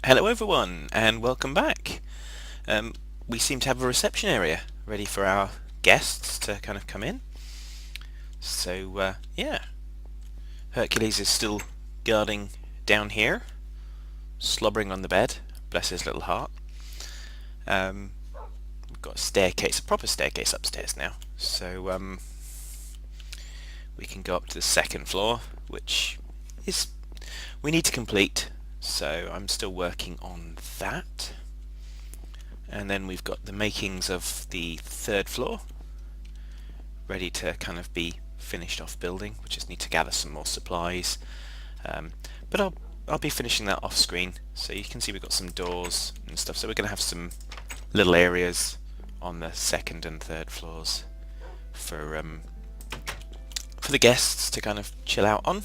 Hello everyone and welcome back. We seem to have a reception area ready for our guests to kind of come in. So yeah, Hercules is still guarding down here, slobbering on the bed, bless his little heart. We've got a staircase, a proper staircase upstairs now, so we can go up to the second floor, which is we need to complete. So I'm still working on that. And then we've got the makings of the third floor ready to kind of be finished off building. We just need to gather some more supplies. But I'll be finishing that off screen. So you can see we've got some doors and stuff. So we're going to have some little areas on the second and third floors for the guests to kind of chill out on.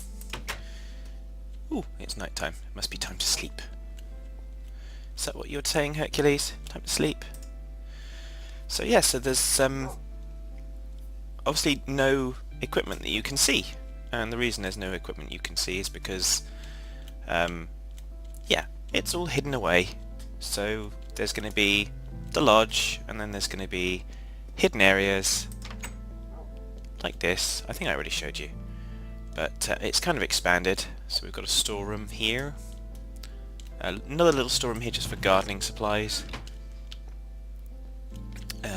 Ooh, it's night time. It must be time to sleep. Is that what you were saying, Hercules? Time to sleep? So yeah, so there's obviously no equipment that you can see. And the reason there's no equipment you can see is because yeah, it's all hidden away. So there's going to be the lodge, and then there's going to be hidden areas like this. I think I already showed you. But it's kind of expanded. So we've got a storeroom here. Another little storeroom here just for gardening supplies.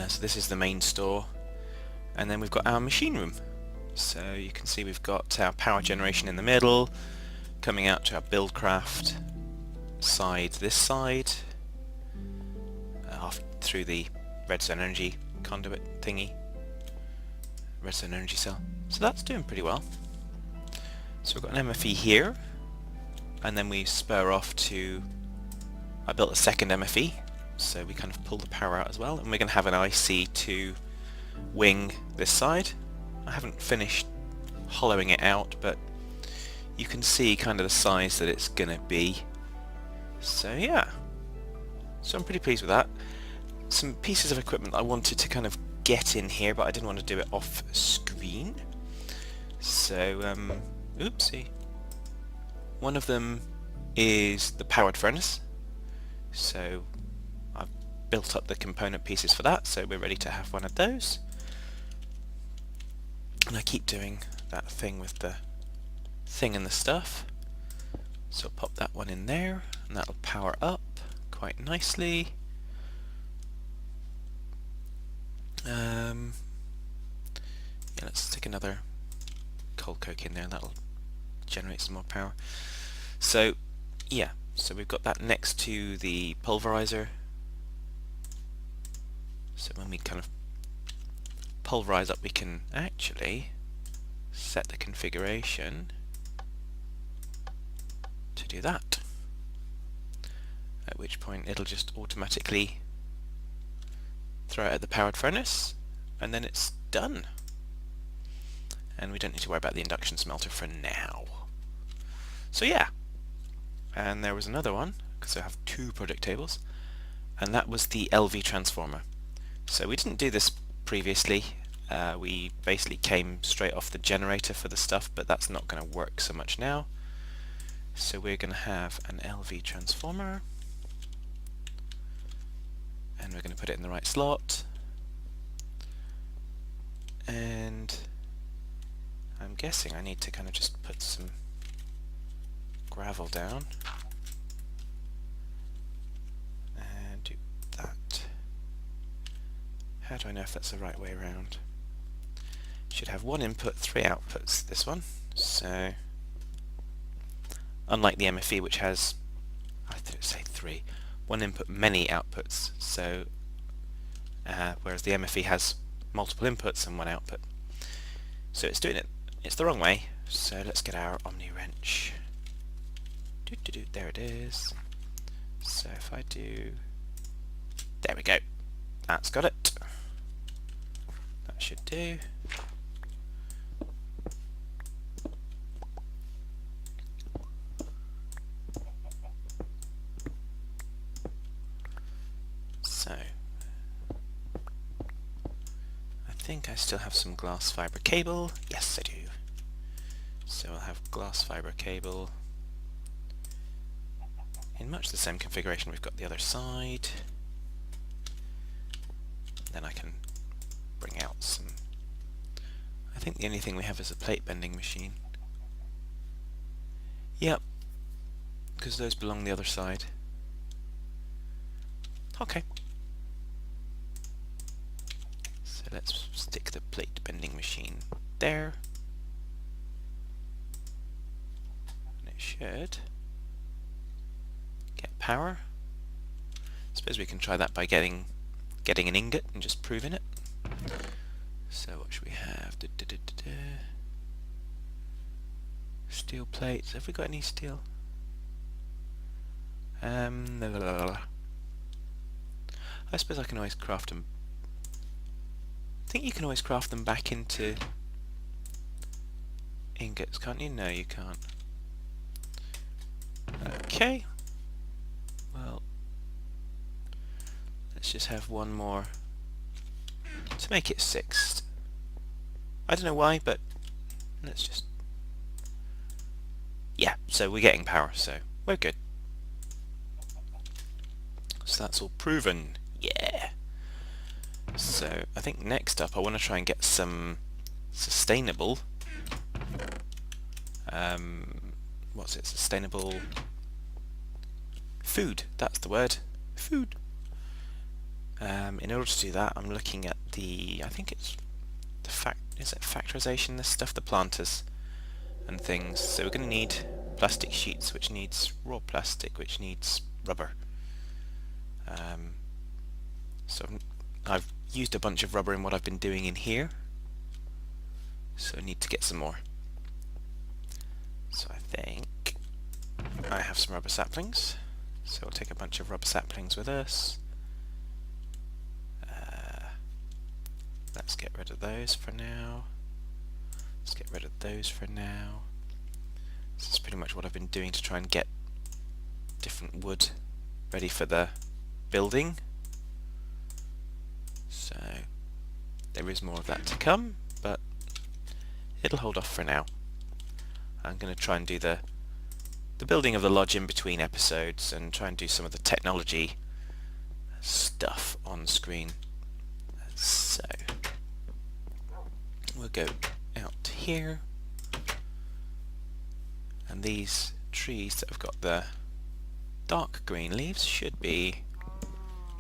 So this is the main store. And then we've got our machine room. So you can see we've got our power generation in the middle, coming out to our Buildcraft side, this side, off through the redstone energy conduit thingy, redstone energy cell. So that's doing pretty well. So we've got an MFE here, and then we spur off to, I built a second MFE, so we kind of pull the power out as well, and we're going to have an IC2 wing this side. I haven't finished hollowing it out, but you can see kind of the size that it's going to be. So yeah, so I'm pretty pleased with that. Some pieces of equipment that I wanted to kind of get in here, but I didn't want to do it off screen. So oopsie. One of them is the powered furnace. So I've built up the component pieces for that, so we're ready to have one of those. And I keep doing that thing with the thing and the stuff. So I'll pop that one in there, and that'll power up quite nicely. Yeah, let's stick another coal coke in there, that'll generate some more power. So yeah, so we've got that next to the pulverizer. So when we kind of pulverize up, we can actually set the configuration to do that, at which point it'll just automatically throw it at the powered furnace, and then it's done. And we don't need to worry about the induction smelter for now. So yeah, and there was another one, because I have two project tables, and that was the LV transformer. So we didn't do this previously. We basically came straight off the generator for the stuff, but that's not going to work so much now. So we're going to have an LV transformer, and we're going to put it in the right slot, and I'm guessing I need to kind of just put some gravel down and do that. How do I know if that's the right way around? Should have one input, three outputs, this one. So unlike the MFE, which has, I didn't say three, one input, many outputs. So whereas the MFE has multiple inputs and one output. So it's doing it, it's the wrong way. So let's get our Omni wrench. There it is. So if I do, there we go. That's got it. That should do. So I think I still have some glass fiber cable. Yes, I do. So I'll have glass fiber cable in much the same configuration we've got the other side. Then I can bring out some... I think the only thing we have is a plate bending machine. Yep, because those belong the other side. Okay. So let's stick the plate bending machine there. And it should get power. Suppose we can try that by getting an ingot and just proving it. So what should we have? Steel plates. Have we got any steel? I suppose I can always craft them. I think you can always craft them back into ingots, can't you? No, you can't. Okay. Well, let's just have one more to make it 6. I don't know why, but let's just... Yeah, so we're getting power, so we're good. So that's all proven. Yeah. So I think next up I want to try and get some sustainable what's it? Sustainable food. That's the word. Food. In order to do that, I'm looking at the... I think it's the factorization, this stuff, the planters and things. So we're going to need plastic sheets, which needs raw plastic, which needs rubber. So I've used a bunch of rubber in what I've been doing in here, so I need to get some more. So I think I have some rubber saplings, so we'll take a bunch of rubber saplings with us. Let's get rid of those for now. Let's get rid of those for now. This is pretty much what I've been doing to try and get different wood ready for the building. So there is more of that to come, but it'll hold off for now. I'm going to try and do the building of the lodge in between episodes and try and do some of the technology stuff on screen. So we'll go out here, and these trees that have got the dark green leaves should be,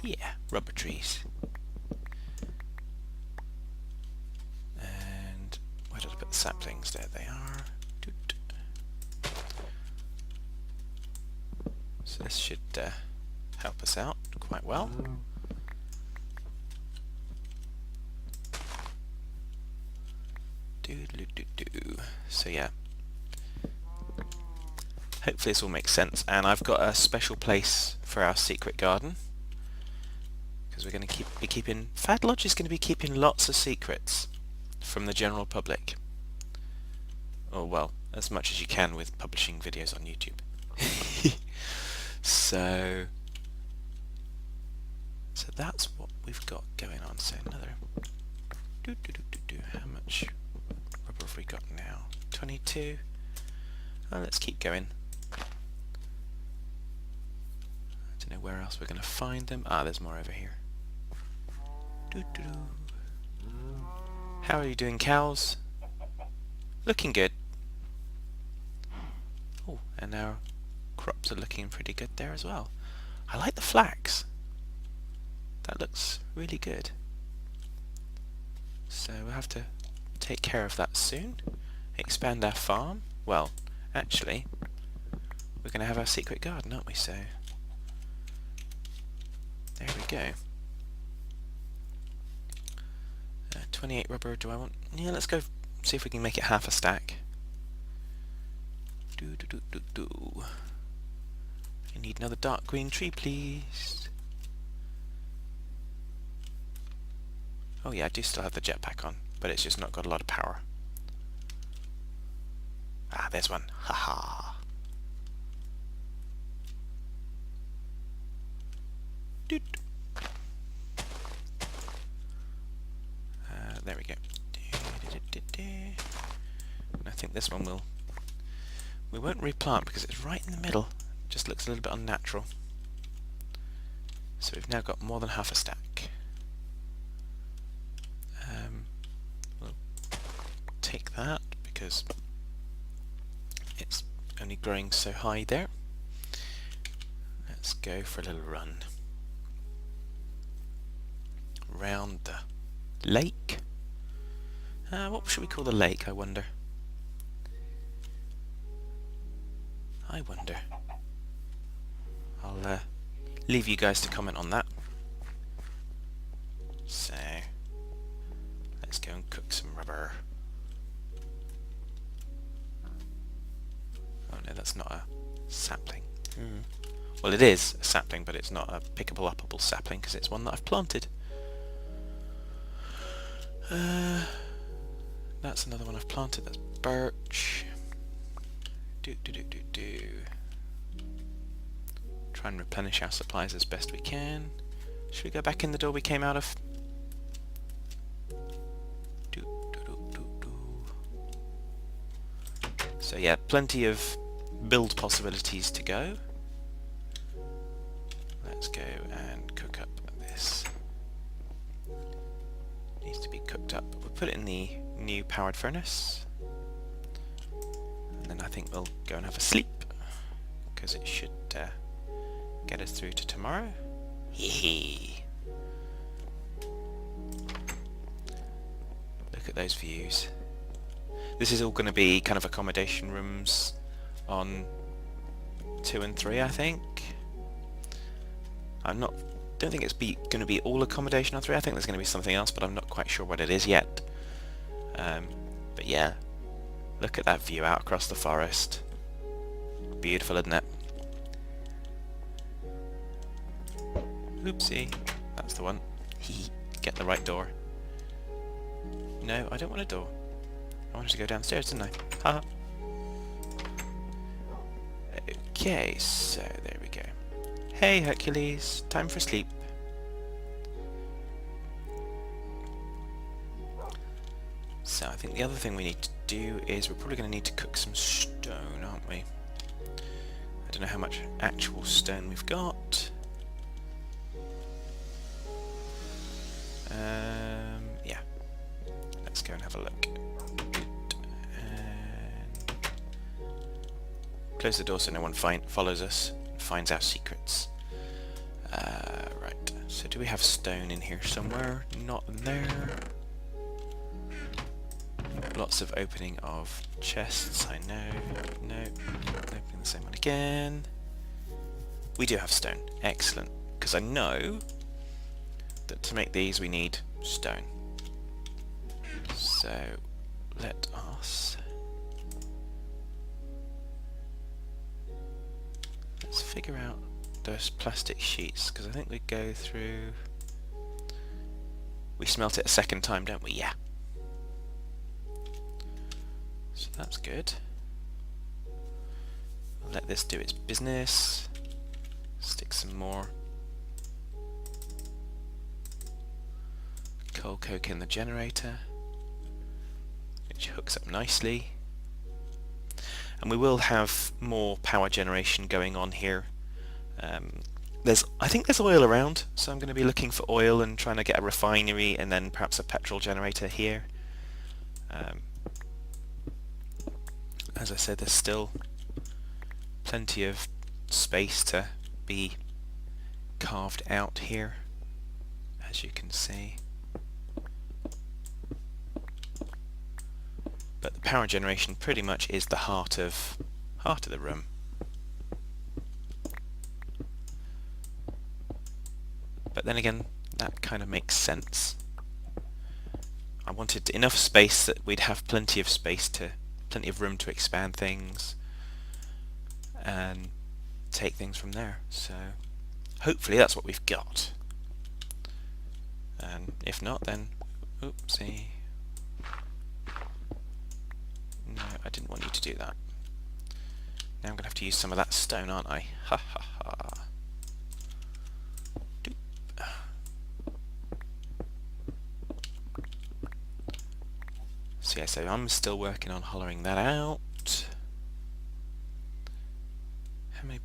yeah, rubber trees. And where did I put the saplings? There they are. Doot. So this should help us out quite well. So yeah, hopefully this all makes sense, and I've got a special place for our secret garden because we're going to be keeping... Fad Lodge is going to be keeping lots of secrets from the general public. Or well, as much as you can with publishing videos on YouTube. So that's what we've got going on. So another... How much rubber have we got now? 22. Oh, let's keep going. I don't know where else we're going to find them. Ah, there's more over here. How are you doing, cows? Looking good. Oh, and our crops are looking pretty good there as well. I like the flax. That looks really good. So we'll have to take care of that soon. Expand our farm. Well, actually, we're going to have our secret garden, aren't we? So there we go. 28 rubber. Do I want... Yeah, let's go see if we can make it half a stack. I need another dark green tree, please. Oh yeah, I do still have the jetpack on, but it's just not got a lot of power. Ah, there's one. Haha. Doot. There we go. And I think this one we won't replant because it's right in the middle. Just looks a little bit unnatural. So we've now got more than half a stack. We'll take that because it's only growing so high there. Let's go for a little run round the lake. What should we call the lake, I wonder? I'll leave you guys to comment on that. So let's go and cook some rubber. Oh no, that's not a sapling. Well, it is a sapling, but it's not a pickable, uppable sapling because it's one that I've planted. That's another one I've planted. That's birch. Try and replenish our supplies as best we can. Should we go back in the door we came out of? So yeah, plenty of build possibilities to go. Let's go and cook up this. Needs to be cooked up. We'll put it in the new powered furnace. And then I think we'll go and have a sleep, because it should get us through to tomorrow. Hee. Look at those views. This is all going to be kind of accommodation rooms on 2 and 3, I think. Don't think it's going to be all accommodation on 3. I think there's going to be something else, but I'm not quite sure what it is yet. But yeah, look at that view out across the forest. Beautiful, isn't it? Oopsie, that's the one. Get the right door. No, I don't want a door. I wanted to go downstairs, didn't I? Haha. Okay, so there we go. Hey Hercules, time for sleep. So I think the other thing we need to do is we're probably going to need to cook some stone, aren't we? I don't know how much actual stone we've got. Yeah. Let's go and have a look. And close the door so no one follows us and finds our secrets. Right. So do we have stone in here somewhere? Not there. Lots of opening of chests, I know. No. Opening the same one again. We do have stone. Excellent. Because I know that to make these we need stone. So let us... let's figure out those plastic sheets, because I think we go through... we smelt it a second time, don't we? Yeah. So that's good. I'll let this do its business. Stick some more coal coke in the generator, which hooks up nicely. And we will have more power generation going on here. I think there's oil around, so I'm going to be looking for oil and trying to get a refinery and then perhaps a petrol generator here. As I said, there's still plenty of space to be carved out here, as you can see. But the power generation pretty much is the heart of the room. But then again, that kind of makes sense. I wanted enough space that we'd have plenty of room to expand things and take things from there. So hopefully that's what we've got. And if not, then oopsie. No, I didn't want you to do that. Now I'm going to have to use some of that stone, aren't I? Ha ha ha. Doop. So yeah, so I'm still working on hollowing that out. How many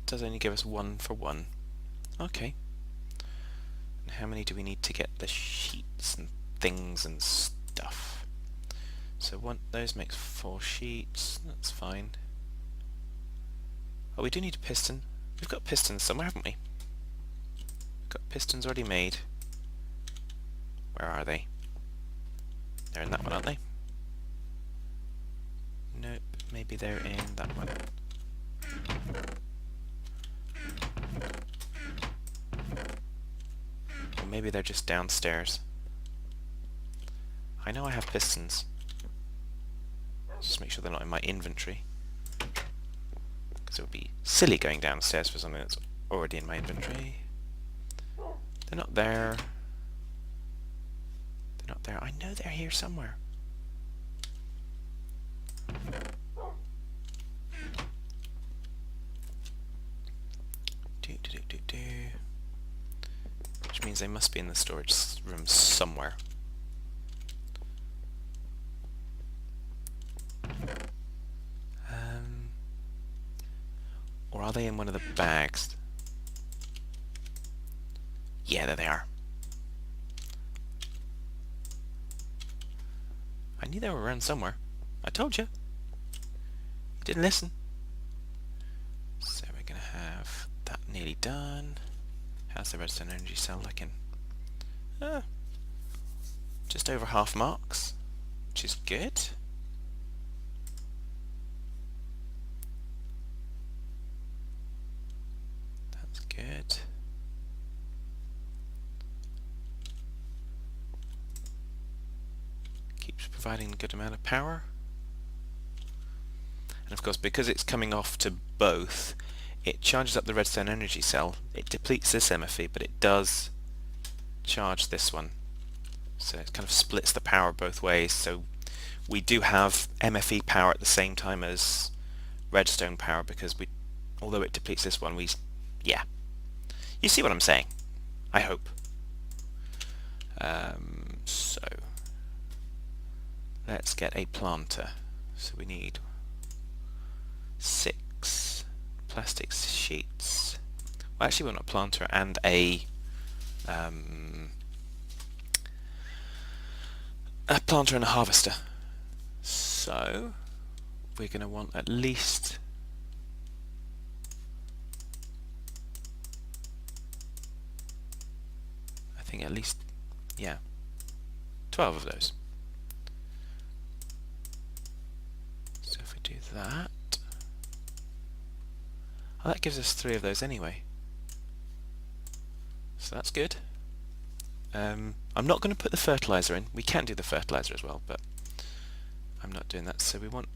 does only give us 1 for 1. Okay. And how many do we need to get the sheets and things and stuff? So those makes 4 sheets. That's fine. Oh, we do need a piston. We've got pistons somewhere, haven't we? We've got pistons already made. Where are they? They're in that one, aren't they? Nope, maybe they're in that one. Or maybe they're just downstairs. I know I have pistons. Just make sure they're not in my inventory. Because it would be silly going downstairs for something that's already in my inventory. They're not there. They're not there. I know they're here somewhere. Which means they must be in the storage room somewhere. Or are they in one of the bags? Yeah, there they are. I knew they were around somewhere. I told you. You didn't listen. So we're going to have that nearly done. How's the redstone energy cell looking? Just over half marks, which is good. That's good. Keeps providing a good amount of power. And of course, because it's coming off to both, it charges up the redstone energy cell. It depletes this MFE, but it does charge this one. So it kind of splits the power both ways. So we do have MFE power at the same time as redstone power, because although it depletes this one, yeah. You see what I'm saying? I hope. So let's get a planter. So we need 6 plastic sheets. Well, actually we want a planter and a planter and a harvester. So we're going to want at least yeah, 12 of those. So if we do that, oh, that gives us 3 of those anyway. So that's good. I'm not going to put the fertilizer in. We can do the fertilizer as well, but I'm not doing that. So we want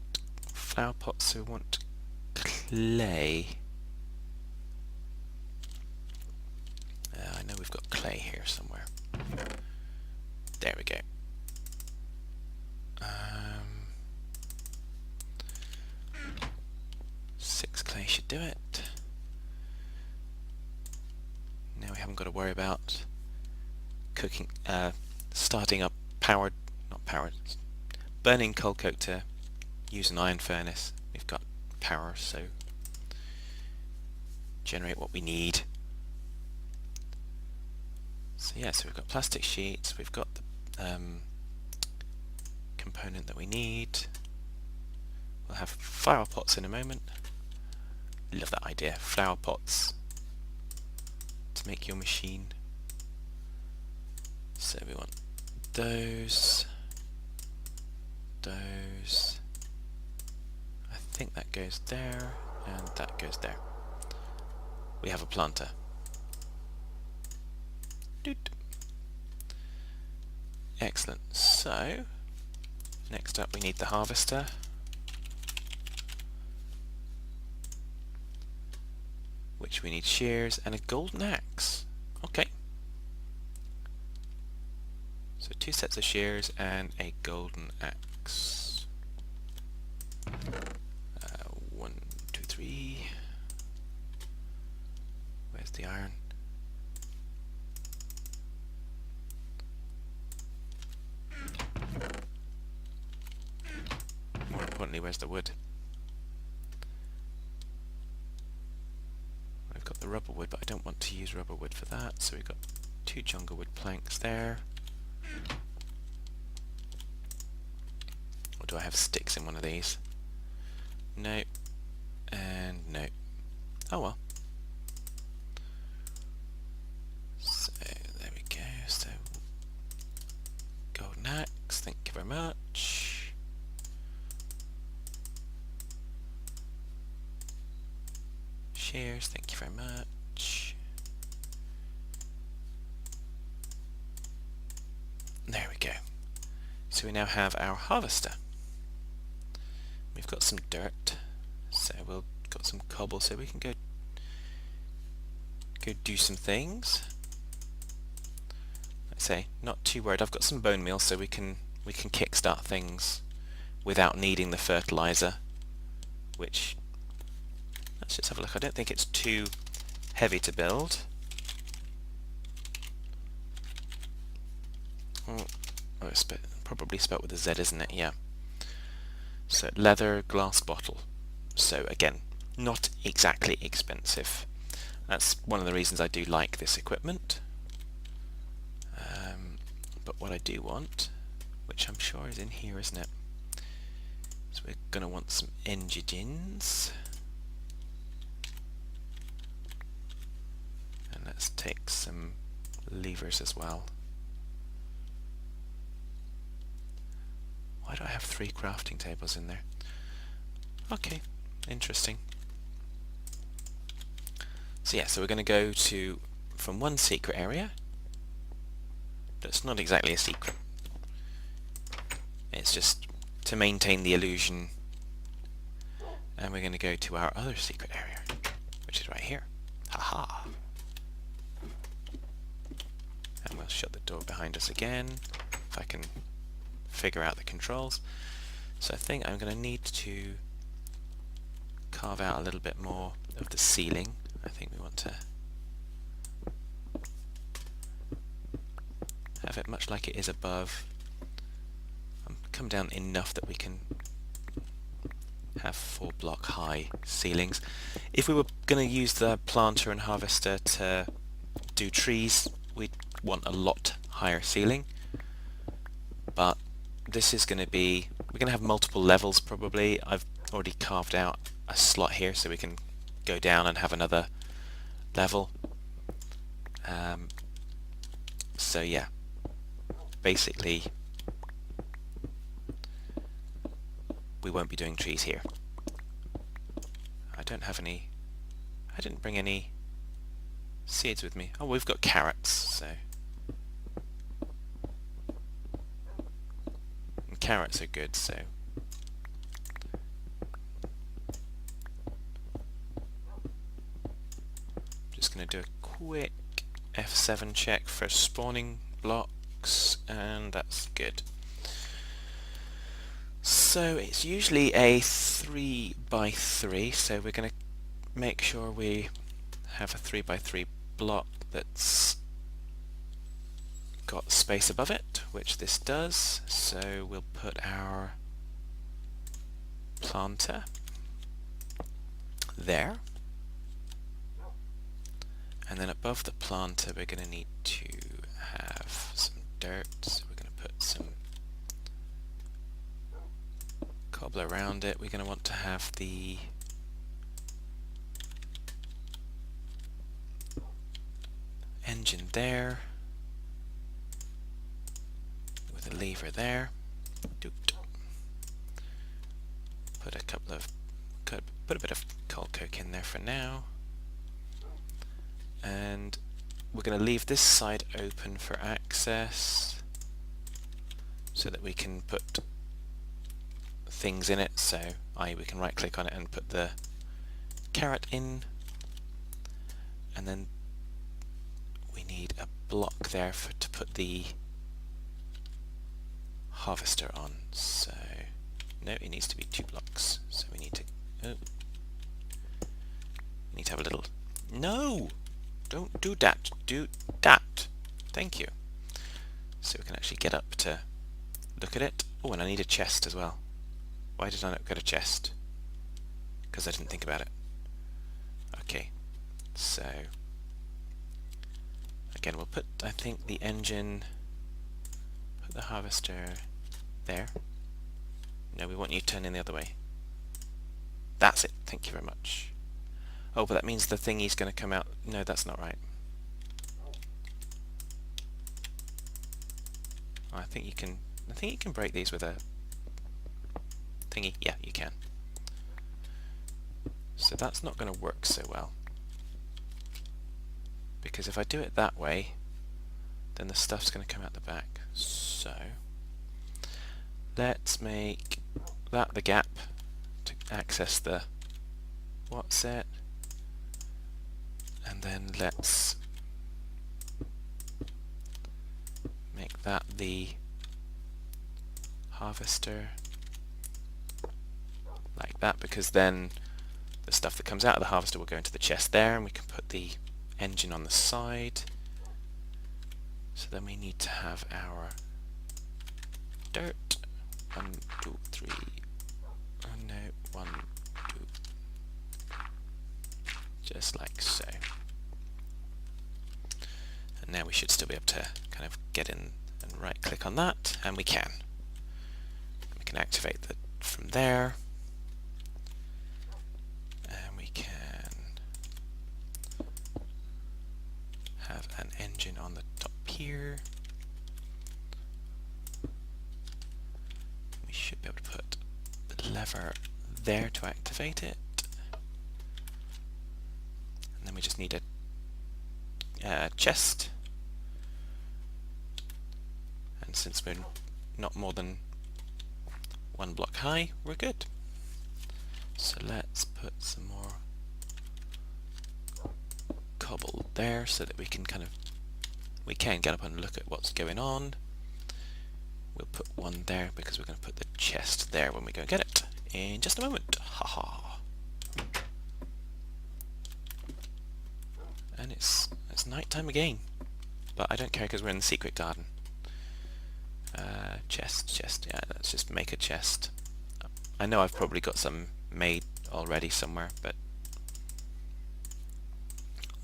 flower pots, so we want clay. I know we've got clay here somewhere. There we go. 6 clay should do it. Now we haven't got to worry about cooking, starting up burning coal coke to use an iron furnace. We've got power, so generate what we need. So yeah, so we've got plastic sheets, we've got the component that we need. We'll have flower pots in a moment. Love that idea, flower pots to make your machine. So we want those. I think that goes there, and that goes there. We have a planter. Doot. Excellent. So next up we need the harvester. Which we need shears and a golden axe. Okay. So 2 sets of shears and a golden axe. 1, 2, 3. Where's the iron? More importantly, where's the wood? I've got the rubber wood, but I don't want to use rubber wood for that, so we've got 2 jungle wood planks there. Or do I have sticks in one of these? No. And no. Oh well. So there we go. So golden axe, thank you very much. Shears, thank you very much. There we go. So we now have our harvester. We've got some dirt, so we've got some cobble, so we can go do some things. Like I say, not too worried. I've got some bone meal, so we can kickstart things without needing the fertilizer. Which, let's just have a look. I don't think it's too heavy to build. Oh, it's probably spelt with a Z, isn't it? Yeah. So leather glass bottle. So again, not exactly expensive. That's one of the reasons I do like this equipment. But what I do want, which I'm sure is in here, isn't it? So we're going to want some engines. And let's take some levers as well. Why do I have 3 crafting tables in there? Okay, interesting. So yeah, so we're going to go to from one secret area. That's not exactly a secret. It's just to maintain the illusion. And we're going to go to our other secret area, which is right here. Haha. And we'll shut the door behind us again, if I can figure out the controls. So I think I'm going to need to carve out a little bit more of the ceiling. I think we want to have it much like it is above. Come down enough that we can have 4 block high ceilings. If we were going to use the planter and harvester to do trees, we'd want a lot higher ceiling. But this is going to be, we're going to have multiple levels probably. I've already carved out a slot here so we can go down and have another level. So yeah, basically we won't be doing trees here. I don't have any, I didn't bring any seeds with me. Oh, we've got carrots, so and carrots are good, so just going to do a quick F7 check for spawning blocks, and that's good. So it's usually a 3x3, so we're going to make sure we have a 3x3 block that's got space above it, which this does. So we'll put our planter there, and then above the planter we're going to need to have some dirt, so we're going to put some cobble around it. We're going to want to have the engine there with a lever there. Put a bit of coal coke in there for now, and we're going to leave this side open for access so that we can put things in it. So we can right click on it and put the carrot in, and then we need a block there to put the harvester on. So no, it needs to be 2 blocks, so we need to we need to have a little, no, don't do that, do that, thank you. So we can actually get up to look at it. Oh, and I need a chest as well. Why did I not get a chest? Because I didn't think about it. Okay, So again, we'll put, I think, the engine, put the harvester there. No, we want you turning the other way. That's it. Thank you very much. Oh, but that means the thingy's going to come out. No, that's not right. I think you can break these with a thingy. Yeah, you can. So that's not going to work so well. Because if I do it that way, then the stuff's going to come out the back. So let's make that the gap to access the what's it, and then let's make that the harvester like that, because then the stuff that comes out of the harvester will go into the chest there, and we can put the engine on the side. So then we need to have our dirt. 1, 2, 3. Oh no, 1, 2. Just like so. And now we should still be able to kind of get in and right click on that, and we can. We can activate that from there. And we can have an engine on the top here. We should be able to put the lever there to activate it. And then we just need a chest. And since we're not more than 1 block high, we're good. So let's put some more cobble there so that we can get up and look at what's going on. We'll put 1 there because we're going to put the chest there when we go and get it in just a moment. Haha. And it's night time again, but I don't care because we're in the secret garden. Chest, yeah, let's just make a chest. I know I've probably got some made already somewhere, but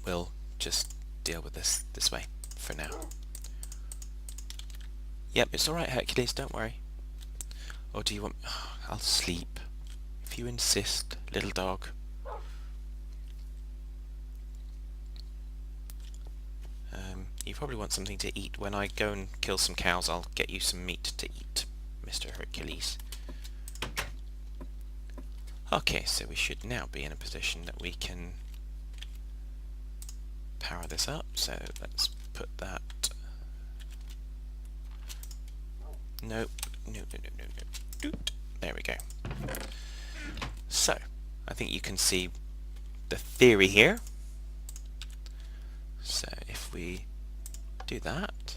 we'll just deal with this way for now. Yep, it's alright, Hercules, don't worry. Or do you want... Oh, I'll sleep. If you insist, little dog. You probably want something to eat. When I go and kill some cows, I'll get you some meat to eat, Mr. Hercules. Okay, so we should now be in a position that we can power this up. So let's put that... Nope. No. Doot. There we go. So, I think you can see the theory here. So if we do that,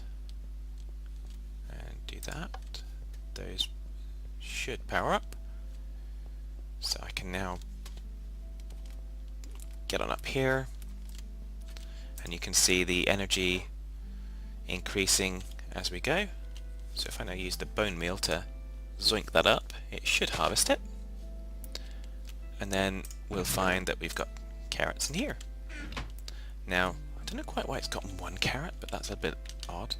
and do that, those should power up. So I can now get on up here, and you can see the energy increasing as we go. So if I now use the bone meal to zoink that up, it should harvest it. And then we'll find that we've got carrots in here. Now, I don't know quite why it's got 1 carrot, but that's a bit odd.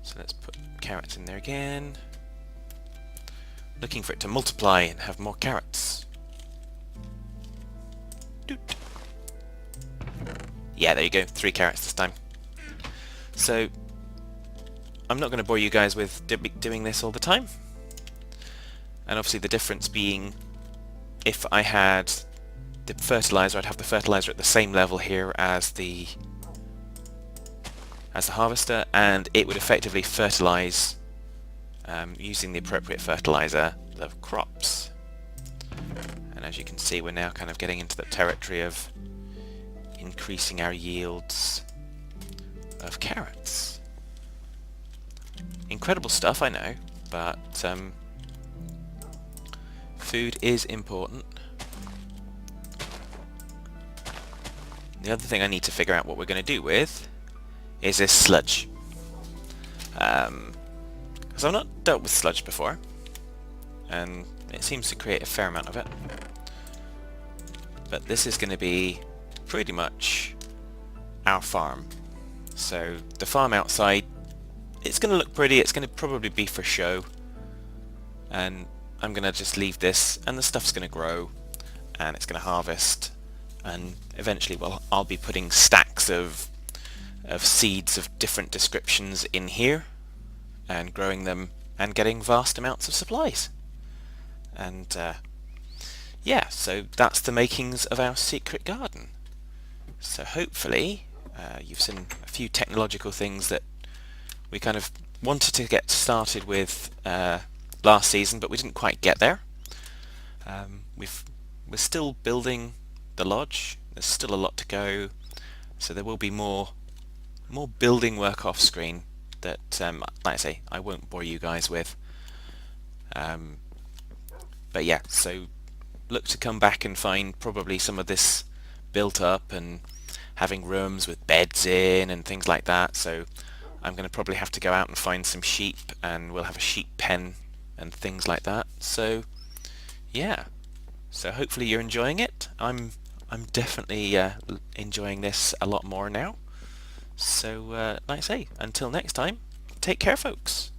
So let's put carrots in there again. Looking for it to multiply and have more carrots. Doot. Yeah, there you go, 3 carrots this time. So, I'm not going to bore you guys with doing this all the time. And obviously the difference being, if I had the fertilizer, I'd have the fertilizer at the same level here as the harvester, and it would effectively fertilize, using the appropriate fertilizer, the crops. And as you can see, we're now kind of getting into the territory of increasing our yields of carrots. Incredible stuff, I know, but food is important. The other thing I need to figure out what we're going to do with is this sludge. Because I've not dealt with sludge before, and it seems to create a fair amount of it. but this is going to be pretty much our farm. So the farm outside, it's going to look pretty, it's going to probably be for show, and I'm going to just leave this, and the stuff's going to grow and it's going to harvest, and eventually I'll be putting stacks of seeds of different descriptions in here and growing them and getting vast amounts of supplies. And yeah, so that's the makings of our secret garden. So hopefully you've seen a few technological things that we kind of wanted to get started with last season, but we didn't quite get there. We're still building the lodge. There's still a lot to go, so there will be more building work off screen that, like I say, I won't bore you guys with. But yeah, so look to come back and find probably some of this built up and having rooms with beds in and things like that. So I'm going to probably have to go out and find some sheep, and we'll have a sheep pen and things like that. So yeah, so hopefully you're enjoying it. I'm definitely enjoying this a lot more now. So like I say, until next time, take care folks.